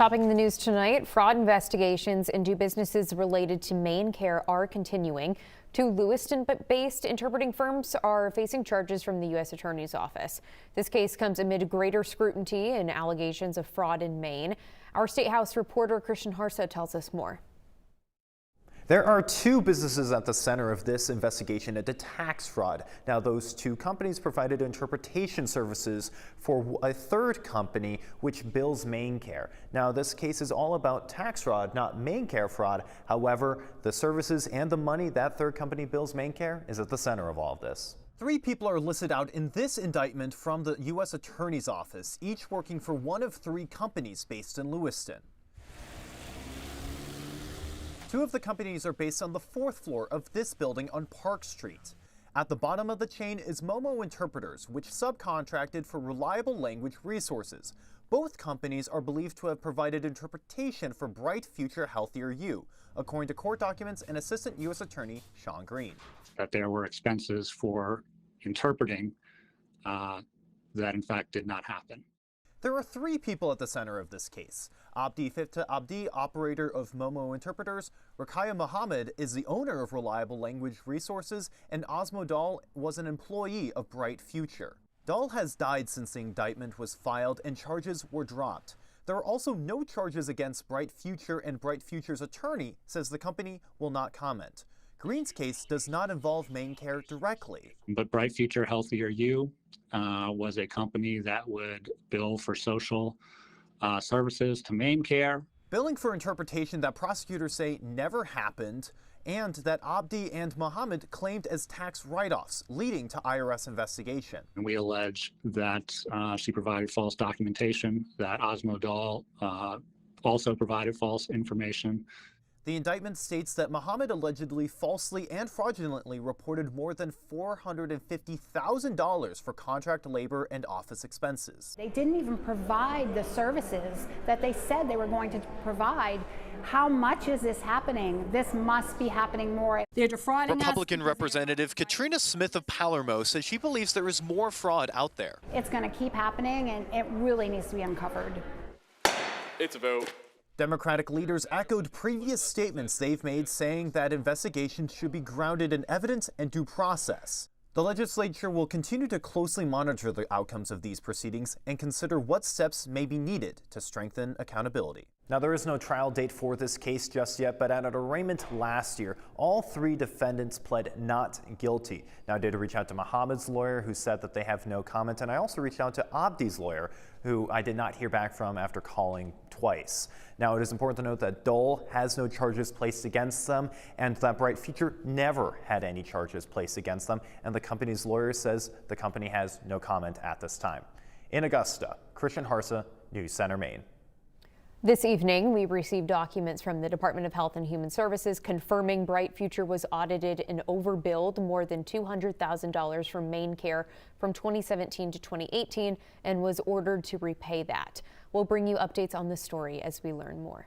Topping the news tonight, fraud investigations into businesses related to MaineCare are continuing. Two Lewiston-based interpreting firms are facing charges from the U.S. Attorney's Office. This case comes amid greater scrutiny and allegations of fraud in Maine. Our State House reporter Christian Harsa tells us more. There are two businesses at the center of this investigation into tax fraud. Now, those two companies provided interpretation services for a third company which bills MaineCare. Now, this case is all about tax fraud, not MaineCare fraud. However, the services and the money that third company bills MaineCare is at the center of all of this. Three people are listed out in this indictment from the U.S. Attorney's Office, each working for one of three companies based in Lewiston. Two of the companies are based on the fourth floor of this building on Park Street. At the bottom of the chain is Momo Interpreters, which subcontracted for reliable language resources. Both companies are believed to have provided interpretation for Bright Future Healthier You, according to court documents and Assistant U.S. Attorney Sean Green. That there were expenses for interpreting that in fact did not happen. There are three people at the center of this case. Abdi Fifta Abdi, operator of Momo Interpreters, Rakaya Muhammad is the owner of Reliable Language Resources, and Osmo Dahl was an employee of Bright Future. Dahl has died since the indictment was filed and charges were dropped. There are also no charges against Bright Future, and Bright Future's attorney says the company will not comment. Green's case does not involve MaineCare directly. But Bright Future Healthier You was a company that would bill for social services to MaineCare. Billing for interpretation that prosecutors say never happened, and that Abdi and Muhammad claimed as tax write-offs, leading to IRS investigation. And we allege that she provided false documentation, that Osmo Dahl also provided false information. The indictment states that Muhammad allegedly falsely and fraudulently reported more than $450,000 for contract labor and office expenses. They didn't even provide the services that they said they were going to provide. How much is this happening? This must be happening more. They're defrauding Republican Representative Katrina Smith of Palermo says she believes there is more fraud out there. It's going to keep happening, and it really needs to be uncovered. It's a vote. Democratic leaders echoed previous statements they've made, saying that investigations should be grounded in evidence and due process. The legislature will continue to closely monitor the outcomes of these proceedings and consider what steps may be needed to strengthen accountability. Now, there is no trial date for this case just yet, but at an arraignment last year, all three defendants pled not guilty. Now, I did reach out to Muhammad's lawyer, who said that they have no comment, and I also reached out to Abdi's lawyer, who I did not hear back from after calling twice. Now, it is important to note that Dole has no charges placed against them, and that Bright Future never had any charges placed against them, and the company's lawyer says the company has no comment at this time. In Augusta, Christian Harsa, News Center, Maine. This evening, we received documents from the Department of Health and Human Services confirming Bright Future was audited and overbilled more than $200,000 from MaineCare from 2017 to 2018 and was ordered to repay that. We'll bring you updates on the story as we learn more.